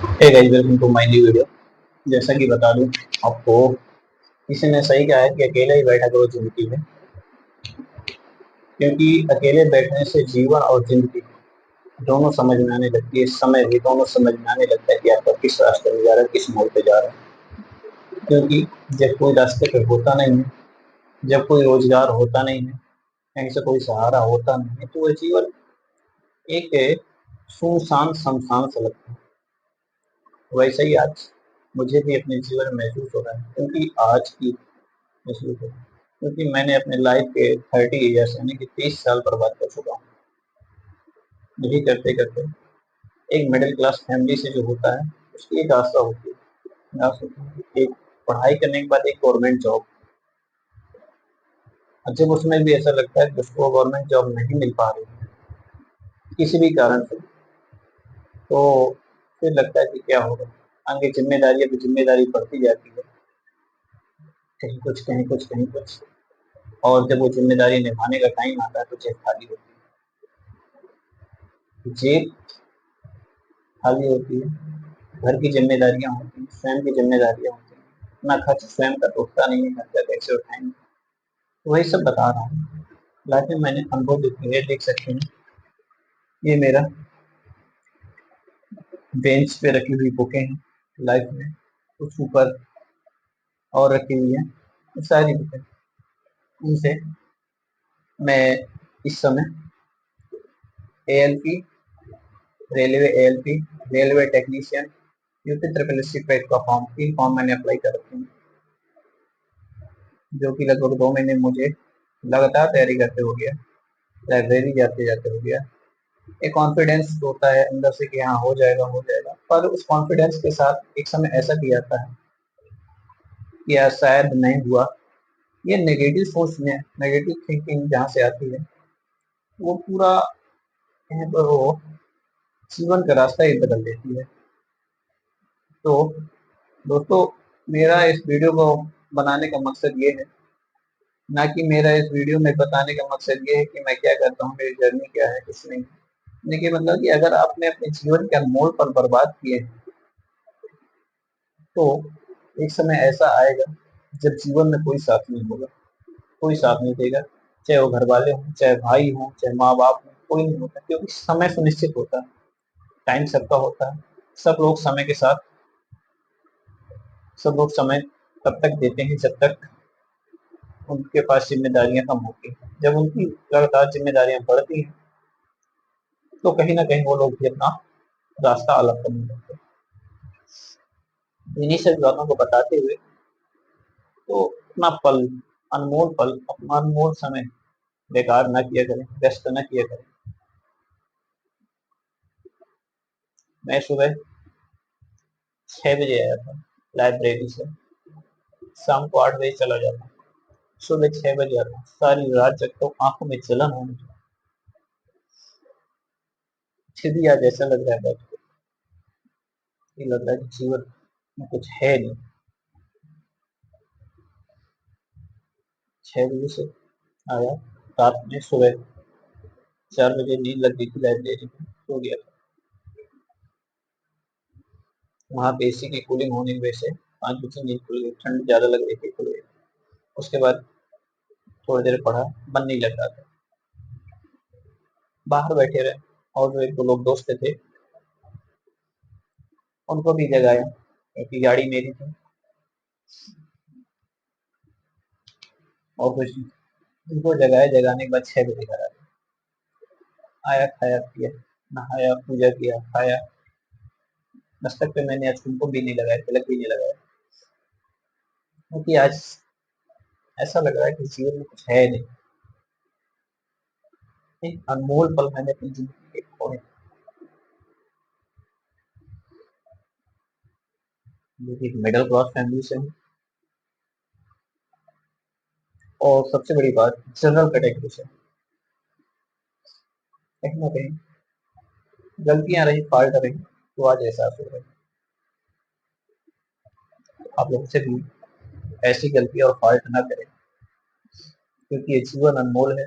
Hey guys, welcome to my new video. जैसा कि बता दूं आपको, किसी ने सही कहा है कि अकेले ही बैठा करो जिंदगी में, क्योंकि अकेले बैठने से जीवन और जिंदगी दोनों समझ में आने लगती है। समय भी दोनों समझ में आने लगता है कि आपका किस रास्ते में जा रहा है, किस मोड़ पे जा रहा है। क्योंकि जब कोई रास्ते पे होता नहीं है, जब कोई रोजगार होता नहीं है, कहीं से कोई सहारा होता नहीं है, तो वह जीवन एक सुनसान शमशान सा लगता है। वैसे ही आज मुझे भी अपने जीवन में महसूस हो रहा है, क्योंकि आज की महसूस हो रहा है क्योंकि मैंने अपने लाइफ के 30 ईयर्स यानी कि 30 साल बर्बाद कर चुका हूँ। यही करते करते एक मिडिल क्लास फैमिली से जो होता है, उसकी एक आशा होती है, आशा होती है कि एक पढ़ाई करने के बाद एक गवर्नमेंट जॉब। और जब उसमें भी ऐसा लगता है कि उसको गवर्नमेंट जॉब नहीं मिल पा रही है किसी भी कारण से, तो फिर लगता है कि क्या होगा। आगे जिम्मेदारी पे जिम्मेदारी बढ़ती जाती है, कहीं कुछ कहीं कुछ कहीं कुछ। और जब वो जिम्मेदारी निभाने का टाइम आता है तो जेब खाली होती है। जेब खाली होती है, घर की जिम्मेदारियां होती हैं, स्वयं की जिम्मेदारियां होती हैं। अपना खर्च स्वयं का तो उठता नहीं है, घर का कैसे उठाएंगे। तो वही सब बता रहा हूँ। लाइफ में मैंने अनुभव देखे हैं, देख सकते हैं। ये मेरा बेंच पे रखी हुई बुकें हैं। लाइफ में कुछ ऊपर और रखी हुई है, ये सारी बुकें। उनसे मैं इस समय ALP, railway ALP, railway technician, UP triple S C trade का फॉर्म, 3 फॉर्म मैंने अप्लाई कर रखे हैं, जो कि लगभग 2 महीने मुझे लगातार तैयारी करते हो गया, लाइब्रेरी जाते जाते हो गया। एक कॉन्फिडेंस होता है अंदर से कि हाँ, हो जाएगा हो जाएगा, पर उस कॉन्फिडेंस के साथ एक समय ऐसा भी आता है कि यार शायद नहीं हुआ। ये नेगेटिव सोच में, नेगेटिव थिंकिंग जहाँ से आती है, वो पूरा कहीं पर वो जीवन का रास्ता ही बदल देती है। तो दोस्तों, मेरा इस वीडियो को बनाने का मकसद ये है, ना कि मेरा इस वीडियो में बताने का मकसद ये है कि मैं क्या करता हूँ, मेरी जर्नी क्या है, कुछ नहीं। देखिए, मतलब कि अगर आपने अपने जीवन के अनमोल पल बर्बाद किए हैं, तो एक समय ऐसा आएगा जब जीवन में कोई साथ नहीं होगा, कोई साथ नहीं देगा। चाहे वो घर वाले हों, चाहे भाई हों, चाहे माँ बाप हों, कोई नहीं होता, क्योंकि समय सुनिश्चित होता है, टाइम सबका होता है। सब लोग समय के साथ, सब लोग समय तब तक देते हैं जब तक उनके पास जिम्मेदारियां कम होती हैं। जब उनकी लगातार जिम्मेदारियां बढ़ती हैं, तो कहीं ना कहीं वो लोग भी अपना रास्ता अलग करने लगते हैं। इन्हीं सब बातों को बताते हुए, तो अपना पल, अनमोल पल, अपना अनमोल समय बेकार न किया करें, व्यस्त न किया करें। मैं सुबह 6 बजे आया था लाइब्रेरी से, शाम को 8 बजे चला जाता। सुबह 6 बजे आता, सारी रात जगता हूँ, आंखों में जलन हो मुझे। फिर भी आज ऐसा लग रहा है बैठ के, ये लग रहा है कि जीवन में कुछ है नहीं। 6 बजे से आया, रात में सुबह 4 बजे नींद लग गई थी, लाइब्रेरी में सो गया था। वहाँ पे AC की कूलिंग होने की वजह से 5 बजे नींद खुल गई, ठंड ज्यादा लग रही थी, खुल गई। उसके बाद थोड़ी देर पढ़ा, मन नहीं लग रहा था, बाहर बैठे रहे। और जो 1-2 लोग दोस्त थे, उनको भी जगाया, क्योंकि गाड़ी मेरी थी। और कुछ उनको जगाया, जगाने के बाद 6 बजे घर आया, खाया पिया, नहाया, पूजा किया, खाया। दस्तक पे मैंने आज कुमकुम भी नहीं लगाया, तिलक भी नहीं लगाया, क्योंकि आज ऐसा लग रहा है कि जीवन में कुछ है नहीं। एक अनमोल पल मैंने अपनी जिंदगी के खोए, जो कि मिडिल क्लास फैमिली से हूँ। और सबसे बड़ी बात, जनरल कैटेगरी से। कहीं ना कहीं गलतियां रही, फॉल्ट रही, तो आज एहसास हो रहा है। आप लोग से भी ऐसी गलती और फॉल्ट ना करें, क्योंकि ये जीवन अनमोल है।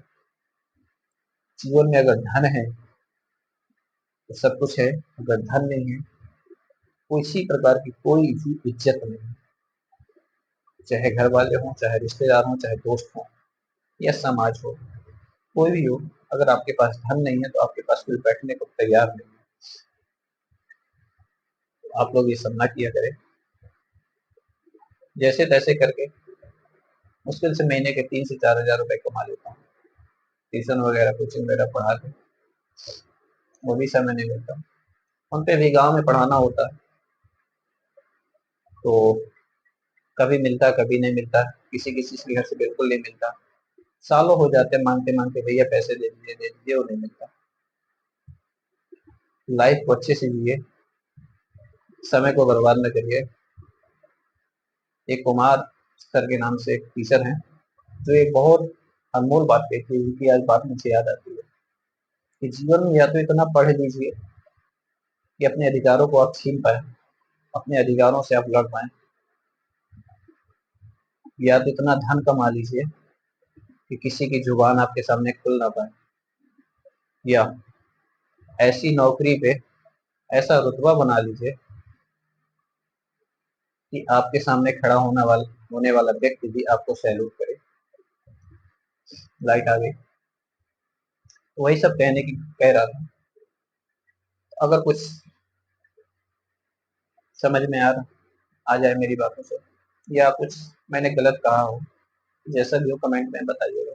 जीवन में अगर धन है तो सब कुछ है, अगर धन नहीं है किसी प्रकार की कोई भी इज्जत नहीं, चाहे घर वाले हों, चाहे रिश्तेदार हों, चाहे दोस्त हों या समाज हो, कोई भी हो। अगर आपके पास धन नहीं है तो आपके पास कोई बैठने को तैयार नहीं है। तो आप लोग ये सब ना किया करें। जैसे तैसे करके मुश्किल से महीने के 3 से 4 हज़ार रुपए कमा लेता हूँ। ट्यूशन वगैरह, कोचिंग वगैरह पढ़ा के वो भी समय नहीं मिलता। उन पे भी गाँव में पढ़ाना होता है, तो कभी मिलता कभी नहीं मिलता। किसी किसी के घर से बिल्कुल नहीं मिलता। सालों हो जाते हैं मांगते मांगते, भैया पैसे दे दीजिए, वो नहीं मिलता। लाइफ को अच्छे से जिए, समय को बर्बाद न करिए। एक कुमार सर के नाम से एक टीचर हैं, जो एक बहुत अनमोल बात कहती है, उनकी आज बात मुझे याद आती है कि जीवन में या तो इतना पढ़ लीजिए कि अपने अधिकारों को आप छीन पाए, अपने अधिकारों से आप लड़ पाए, या तो इतना धन कमा लीजिए कि किसी की जुबान आपके सामने खुल ना पाए, या ऐसी नौकरी पे ऐसा रुतबा बना लीजिए कि आपके सामने खड़ा होने वाला व्यक्ति भी आपको सैल्यूट करे। लाइट आ गई। वही सब कहने की कह रहा था। अगर कुछ समझ में आ जाए मेरी बातों से, या कुछ मैंने गलत कहा हो, जैसा भी हो कमेंट में बताइएगा।